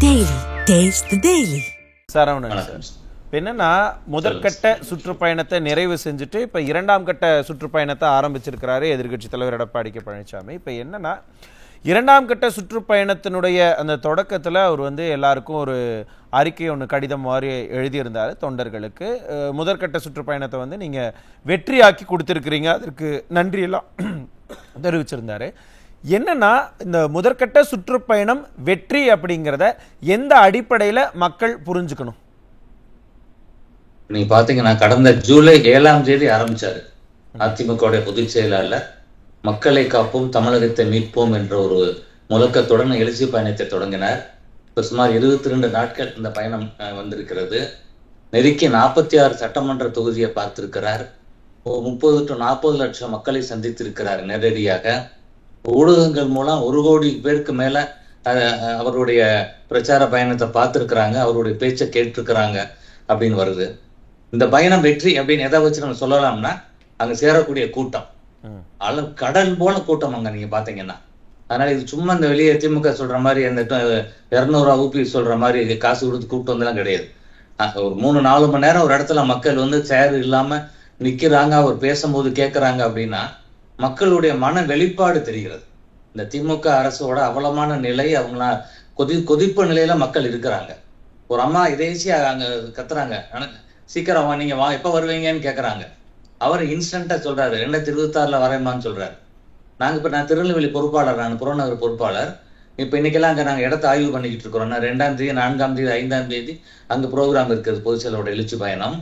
Daily. Taste the Daily. Saravanan sir, இப்போ என்னன்னா முதற்கட்ட சுற்றுப்பயணத்தை நிறைவு செஞ்சுட்டு இப்போ இரண்டாம் கட்ட சுற்றுப்பயணத்தை ஆரம்பிச்சிருக்கிறாரு எதிர்க்கட்சி தலைவர் எடப்பாடி கே பழனிசாமி. இப்போ என்னன்னா இரண்டாம் கட்ட சுற்றுப்பயணத்தினுடைய அந்த தொடக்கத்தில் அவர் எல்லாருக்கும் ஒரு அறிக்கை ஒன்று கடிதம் மாதிரி எழுதியிருந்தார் தொண்டர்களுக்கு. முதற்கட்ட சுற்றுப்பயணத்தை நீங்கள் வெற்றியாக்கி கொடுத்துருக்கிறீங்க, அதற்கு நன்றியெல்லாம் தெரிவிச்சிருந்தாரு. என்னன்னா இந்த முதற்கட்ட சுற்றுப்பயணம் வெற்றி அப்படிங்கிறத எந்த அடிப்படையில் மக்கள் புரிஞ்சுக்கணும்? நீங்க பாத்தீங்கன்னா கடந்த ஜூலை 7ஆம் தேதி ஆரம்பிச்சாரு அதிமுக பொதுச் செயலாளர் மக்களை காப்போம் தமிழகத்தை மீட்போம் என்ற ஒரு முழக்கத்துடன் எழுச்சி பயணத்தை தொடங்கினார். இப்போ சுமார் 22 நாட்கள் இந்த பயணம் வந்திருக்கிறது. நெருக்கி 46 சட்டமன்ற தொகுதியை பார்த்திருக்கிறார். 30 to 40 லட்சம் மக்களை சந்தித்திருக்கிறார். நேரடியாக ஊடகங்கள் மூலம் 1 கோடி பேருக்கு மேல அவருடைய பிரச்சார பயணத்தை பார்த்திருக்கிறாங்க, அவருடைய பேச்சை கேட்டிருக்கிறாங்க அப்படின்னு வருது. இந்த பயணம் வெற்றி அப்படின்னு எதை வச்சு நம்ம சொல்லலாம்னா அங்க சேரக்கூடிய கூட்டம் அளவு கடல் போல கூட்டம் அங்க நீங்க பாத்தீங்கன்னா. அதனால இது சும்மா இந்த வெளியே திமுக சொல்ற மாதிரி அந்த 200 ஊபி சொல்ற மாதிரி காசு கொடுத்து கூப்பிட்டு வந்தெல்லாம் கிடையாது. ஒரு 3-4 மணி நேரம் ஒரு இடத்துல மக்கள் சேர் இல்லாம நிக்கிறாங்க, அவர் பேசும்போது கேட்கறாங்க அப்படின்னா மக்களுடைய மன வெளிப்பாடு தெரிகிறது. இந்த திமுக அரசோட அவலமான நிலை, அவங்களா கொதிப்பு நிலையில மக்கள் இருக்கிறாங்க. ஒரு அம்மா இதேசியா அங்க கத்துறாங்க, சீக்கிரம் நீங்க எப்ப வருவீங்கன்னு கேக்குறாங்க. அவர் இன்ஸ்டன்டா சொல்றாரு 2026 வரேம்மான்னு சொல்றாரு. நான் திருநெல்வேலி பொறுப்பாளர், நான் புறநகர் பொறுப்பாளர். இப்ப இன்னைக்கெல்லாம் அங்க நாங்க இடத்த ஆய்வு பண்ணிக்கிட்டு இருக்கிறோம். 2ஆம் தேதி 4ஆம் தேதி 5ஆம் தேதி அங்க ப்ரோக்ராம் இருக்கிறது, பொதுச்செயலோட எழுச்சி பயணம்.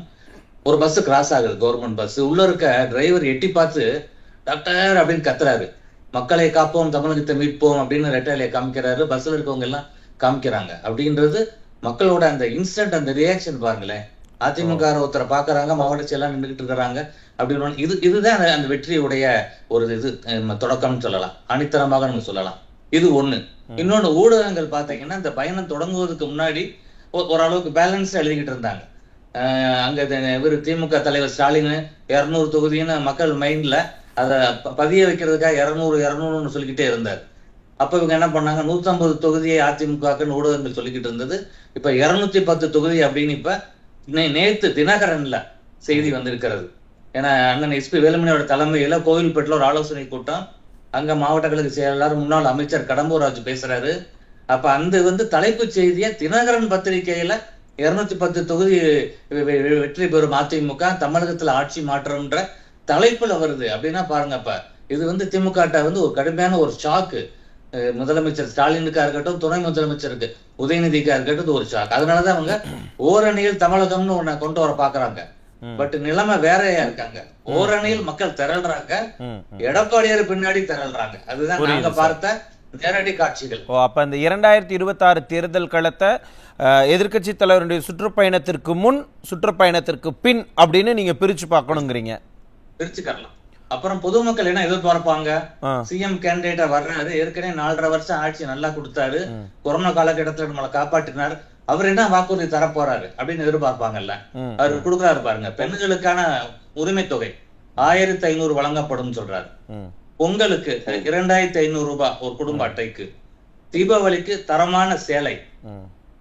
ஒரு பஸ் கிராஸ் ஆகுது, கவர்மெண்ட் பஸ். உள்ள இருக்க டிரைவர் எட்டி பார்த்து டாக்டர் அப்படின்னு கத்துறாரு. மக்களை காப்போம் தமிழகத்தை மீட்போம் அப்படின்னு ரெட்டையிலையை காமிக்கிறாரு. பஸ்ல இருக்கவங்க எல்லாம் காமிக்கிறாங்க. அப்படின்றது மக்களோட அந்த இன்ஸ்டன்ட் அந்த ரியாக்ஷன் பாருங்களேன். அதிமுக ஒருத்தரை பாக்குறாங்க, மாவட்ட செயலாம் நின்றுகிட்டு இருக்கிறாங்க அப்படின்னு. இதுதான் அந்த வெற்றியுடைய ஒரு தொடக்கம்னு சொல்லலாம், அணித்தரமாக நம்ம சொல்லலாம். இது ஒண்ணு. இன்னொன்னு, ஊடகங்கள் பாத்தீங்கன்னா இந்த பயணம் தொடங்குவதற்கு முன்னாடி ஓரளவுக்கு பேலன்ஸ் எழுதிக்கிட்டு இருந்தாங்க. அங்க இவர் திமுக தலைவர் ஸ்டாலின் 200 தொகுதின்னு மக்கள் மைண்ட்ல அதை பதிய வைக்கிறதுக்காக 200 சொல்லிக்கிட்டே இருந்தார். அப்ப இவங்க என்ன பண்ணாங்க, 150 தொகுதியை அதிமுகன்னு ஊடகங்கள் சொல்லிக்கிட்டு இருந்தது. இப்ப 210 தொகுதி அப்படின்னு இப்ப நேத்து தினகரன்ல செய்தி வந்திருக்கிறது. ஏன்னா அண்ணன் SP வேலுமணியோட தலைமையில கோவில்பேட்டில் ஒரு ஆலோசனை கூட்டம், அங்க மாவட்ட கழக செயலாளர் முன்னாள் அமைச்சர் கடம்பூர் ராஜு பேசுறாரு. அப்ப அந்த தலைப்பு செய்தியை தினகரன் பத்திரிகையில 210 தொகுதி வெற்றி பெறும் அதிமுக, தமிழகத்துல ஆட்சி மாற்றம்ன்ற தலைப்புல வருது அப்படின்னா பாருங்க. அப்ப இது திமுக ஒரு கடுமையான ஒரு ஷாக்கு. முதலமைச்சர் ஸ்டாலினுக்கா இருக்கட்டும், துணை முதலமைச்சருக்கு உதயநிதிக்கா இருக்கட்டும் ஒரு ஷாக். அதனாலதான் அவங்க ஓரணியில் தமிழகம்னு ஒண்ணு கொண்டு வர பாக்குறாங்க. பட் நிலைமை வேறையா இருக்காங்க. ஓரணியில் மக்கள் திரள்றாங்க, எடப்பாடியார் பின்னாடி திரள்றாங்க. அதுதான் நாங்க பார்த்த நேரடி காட்சிகள். அப்ப இந்த 2026 தேர்தல் களத்தை எதிர்கட்சி தலைவருடைய சுற்றுப்பயணத்திற்கு முன், சுற்றுப்பயணத்திற்கு பின் அப்படின்னு நீங்க பிரிச்சு பார்க்கணுங்கிறீங்க. பிரிச்சுக்கலாம். அப்புறம் பொதுமக்கள் என்ன எதிர்பார்ப்பாங்க, சிஎம் கேண்டிடேட்டா வர்றாரு, ஏற்கனவே 4.5 வருஷம் ஆட்சி நல்லா கொடுத்தாரு, கொரோனா காலகட்டத்துல நம்மளை காப்பாற்றினார், அவர் என்ன வாக்குறுதி தர போறாரு அப்படின்னு எதிர்பார்ப்பாங்கல்ல. அவர் கொடுக்குறாரு பாருங்க. பெண்களுக்கான உரிமை தொகை 1500 வழங்கப்படும் சொல்றாரு. பொங்கலுக்கு 2500 ரூபாய் ஒரு குடும்ப அட்டைக்கு. தீபாவளிக்கு தரமான சேலை,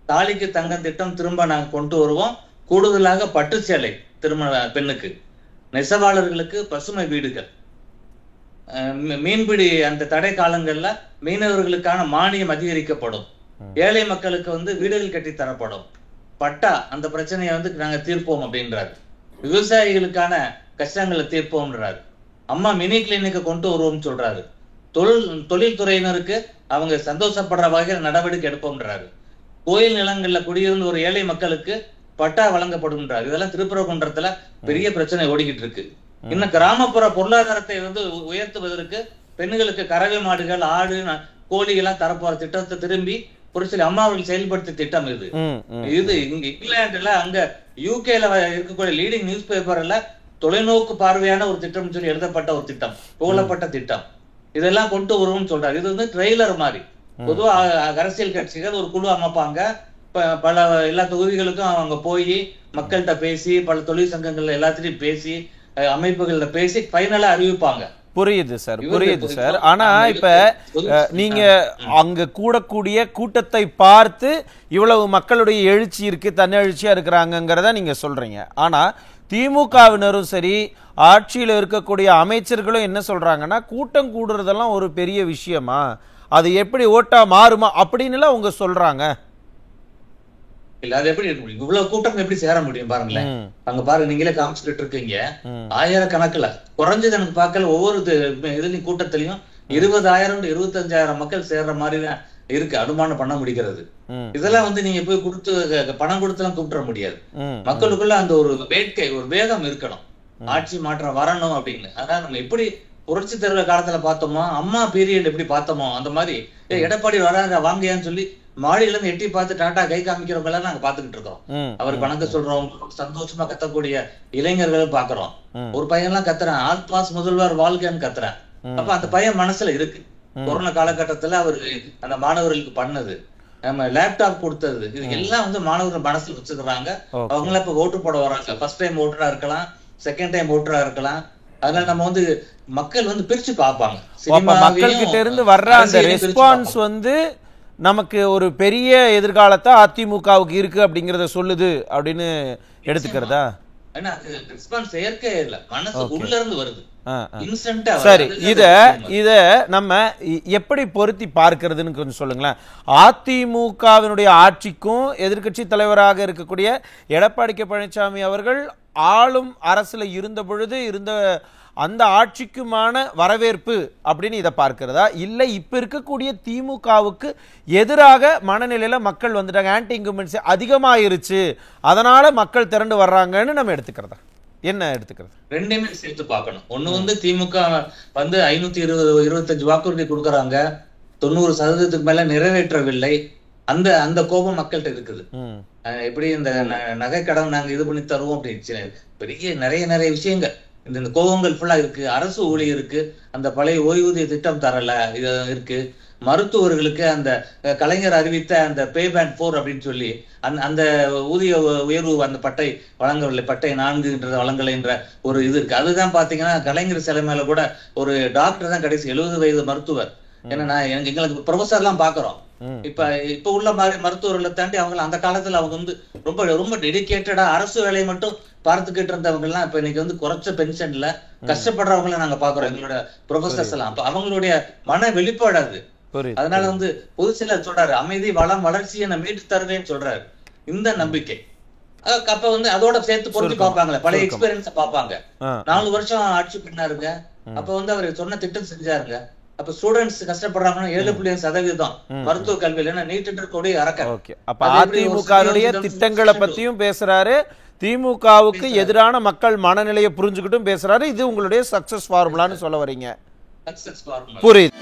தாலிக்கு தங்கம் திட்டம் திரும்ப நாங்க கொண்டு வருவோம், கூடுதலாக பட்டு சேலை திருமண பெண்ணுக்கு. நெசவாளர்களுக்கு பசுமை வீடுகள். மீன்பிடி அந்த தடை காலங்கள்ல மீனவர்களுக்கான மானியம் அதிகரிக்கப்படும். ஏழை மக்களுக்கு வீடுகள் கட்டி தரப்படும். பட்டா அந்த பிரச்சனையை நாங்க தீர்ப்போம் அப்படின்றாரு. விவசாயிகளுக்கான கஷ்டங்களை தீர்ப்போம்ன்றாரு. அம்மா மினி கிளினிக்க கொண்டு வருவோம் சொல்றாரு. தொழில்துறையினருக்கு அவங்க சந்தோஷப்படுற வகையில் நடவடிக்கை எடுப்போம்ன்றாரு. கோயில் நிலங்கள்ல குடியிருந்து ஒரு ஏழை மக்களுக்கு பட்டா வழங்கப்படும்ன்றாரு. இதெல்லாம் திருப்பரங்குன்றத்துல பெரிய பிரச்சனை ஓடிக்கிட்டு இருக்கு. இன்னும் கிராமப்புற பொருளாதாரத்தை உயர்த்துவதற்கு பெண்களுக்கு கறவை மாடுகள், ஆடு, கோழி எல்லாம் தரப்போற திட்டத்தை திரும்பி புரட்சி அம்மா அவர்கள் செயல்படுத்திய திட்டம் இது. இங்க இங்கிலாந்துல அங்க யூகேல இருக்கக்கூடிய லீடிங் நியூஸ் பேப்பர்ல தொலைநோக்கு பார்வையான ஒரு திட்டம் சொல்லி எழுதப்பட்ட ஒரு திட்டம், புகழப்பட்ட திட்டம். இதெல்லாம் கொண்டு வருவோம்னு சொல்றாரு. இது ட்ரெய்லர் மாதிரி. பொதுவா அரசியல் கட்சிகள் ஒரு குழு அமைப்பாங்க, பல எல்லா தொகுதிகளுக்கும் அவங்க போய் மக்கள்கிட்ட பேசி, பல தொழில் சங்கங்கள்ல எல்லாத்திலையும் பேசி, அமைப்புகள்ல பேசி ஃபைனலா அறிவிப்பாங்க. புரியுது சார், புரியுது சார். ஆனா இப்ப நீங்க அங்க கூடக்கூடிய கூட்டத்தை பார்த்து இவ்வளவு மக்களுடைய எழுச்சி இருக்கு, தன்னெழுச்சியா இருக்கிறாங்கிறத நீங்க சொல்றீங்க. ஆனா திமுகவினரும் சரி, ஆட்சியில் இருக்கக்கூடிய அமைச்சர்களும் என்ன சொல்றாங்கன்னா, கூட்டம் கூடுறதெல்லாம் ஒரு பெரிய விஷயமா, அது எப்படி ஓட்டா மாறுமா அப்படின்னு அவங்க சொல்றாங்க. இல்ல அது எப்படி இவ்வளவு கூட்டம் எப்படி சேர முடியும் பாருங்களேன். அங்க பாருங்க, நீங்களே காமிச்சுட்டு இருக்கீங்க, ஆயிரக்கணக்கில் குறைஞ்சது எனக்கு பார்க்கல ஒவ்வொரு இதுலயும் கூட்டத்திலையும் 20,000 to 25,000 மக்கள் சேர்ற மாதிரி தான் இருக்கு, அனுமானம் பண்ண முடிகிறது. இதெல்லாம் நீங்க போய் கொடுத்து பணம் கொடுத்துலாம் கூப்பிட முடியாது. மக்களுக்குள்ள அந்த ஒரு வேட்கை, ஒரு வேகம் இருக்கணும், ஆட்சி மாற்றம் வரணும் அப்படின்னு. அதான் நம்ம எப்படி புரட்சி தலைவர் காலத்துல பார்த்தோமோ, அம்மா பீரியட் எப்படி பார்த்தோமோ அந்த மாதிரி எடப்பாடி வராங்க வாங்கியான்னு சொல்லி மாடியில இருந்து எட்டி பார்த்து டாட்டா கை காமிக்கிறவங்க எல்லாம் நாங்க பாத்துக்கிட்டு இருக்கோம். அவர் கணக்கு சொல்றோம், சந்தோஷமா கத்தக்கூடிய இளைஞர்களும் பாக்குறோம். ஒரு பையன் எல்லாம் கத்துறான், ஆல் பாஸ் முதல்வர் வாழ்க்கைன்னு கத்துறான். அப்ப அந்த பையன் மனசுல இருக்கு. கொரோனா காலகட்டத்துல அவர் அந்த மாணவர்களுக்கு பண்ணது, நம்ம லேப்டாப் கொடுத்தது, இது எல்லாம் மாணவர்கள் மனசுல வச்சுக்கிறாங்க. அவங்கள இப்ப ஓட்டு போட வராங்க. ஃபர்ஸ்ட் டைம் ஓட்டரா இருக்கலாம், செகண்ட் டைம் ஓட்டரா இருக்கலாம். அதனால நம்ம மக்கள் பிரிச்சு பார்ப்பாங்க. மக்கள் கிட்ட இருந்து வர்ற அந்த ரெஸ்பான்ஸ் நமக்கு ஒரு பெரிய எதிர்காலத்தை அதிமுகவுக்கு இருக்கு அப்படிங்கறத சொல்லுது அப்படின்னு எடுத்துக்கிறதா? செயற்கை இல்ல, மனசு உள்ள இருந்து வருது. சரி, இத நம்ம எப்படி பொருத்தி பார்க்கிறதுன்னு கொஞ்சம் சொல்லுங்களேன். அதிமுகவினுடைய ஆட்சிக்கும் எதிர்க்கட்சி தலைவராக இருக்கக்கூடிய எடப்பாடி கே பழனிசாமி அவர்கள் ஆளும் அரசுல இருந்த பொழுது இருந்த அந்த ஆட்சிக்குமான வரவேற்பு அப்படின்னு இதை பார்க்கிறதா, இல்ல இப்ப இருக்கக்கூடிய திமுகவுக்கு எதிராக மனநிலையில மக்கள் வந்துட்டாங்க, ஆன்டி இன்கம்பன்சி அதிகமாயிருச்சு, அதனால மக்கள் திரண்டு வர்றாங்கன்னு நம்ம எடுத்துக்கிறதா? என்ன எடுத்துக்கிறது? ரெண்டுமே சேர்த்து பார்க்கணும். ஒண்ணு திமுக 525 வாக்குறுதி கொடுக்கறாங்க, 90% மேல நிறைவேற்றவில்லை. அந்த கோபம் மக்கள்கிட்ட இருக்குது. எப்படி இந்த நகை கடன் நாங்க இது பண்ணி தருவோம் அப்படின்னு பெரிய நிறைய விஷயங்கள், இந்த கோபங்கள் ஃபுல்லா இருக்கு. அரசு ஊழியருக்கு அந்த பழைய ஓய்வூதிய திட்டம் தரல இது இருக்கு. மருத்துவர்களுக்கு அந்த கலைஞர் அறிவித்த அந்த பே பேண்ட் 4 அப்படின்னு சொல்லி அந்த ஊதிய உயர்வு அந்த பட்டை வழங்கவில்லை, பட்டை 4 வழங்கலைன்ற ஒரு இது இருக்கு. அதுதான் பாத்தீங்கன்னா கலைஞர் சிலை மேல கூட ஒரு டாக்டர் தான் கடைசி 70 வயது மருத்துவர். ஏன்னா எங்களுக்கு ப்ரொஃபஸர் எல்லாம் பாக்குறோம். இப்ப உள்ள மாதிரி மருத்துவர்களை தாண்டி அவங்க அந்த காலத்துல அவங்க ரொம்ப ரொம்ப டெடிகேட்டடா அரசு வேலையை மட்டும் பார்த்துக்கிட்டு இருந்தவங்க எல்லாம் இப்ப இன்னைக்கு குறைச்ச பென்ஷன்ல கஷ்டப்படுறவங்களை நாங்க பாக்குறோம், எங்களோட ப்ரொஃபசர்ஸ் எல்லாம். அப்ப அவங்களுடைய மன வெளிப்பாடாது. அதனால பொதுச்செயலர் சொல்றாரு, அமைதி வளம் வளர்ச்சியை நான் மீட்டு தருவேன்னு சொல்றாரு. இந்த நம்பிக்கை அப்ப அதோட சேர்த்து பொறுத்து பாப்பாங்களே, பழைய எக்ஸ்பீரியன்ஸ பாப்பாங்க. 4 வருஷம் ஆட்சி பண்ணாருங்க, அப்ப அவர் சொன்ன திட்டம் செஞ்சாருங்க. அப்ப ஸ்டூடெண்ட்ஸ் கஷ்டப்படுறாங்கன்னா 7.5% மருத்துவ கல்வியில நீட்டு கூடிய அரக்க. அப்ப அதிமுகவுடைய திட்டங்களை பத்தியும் பேசுறாரு, திமுகவுக்கு எதிரான மக்கள் மனநிலையை புரிஞ்சுக்கிட்டும் பேசுறாரு. இது உங்களுடைய சக்சஸ் ஃபார்முலான்னு சொல்ல வரீங்க. சக்சஸ் ஃபார்முலா புரியுது.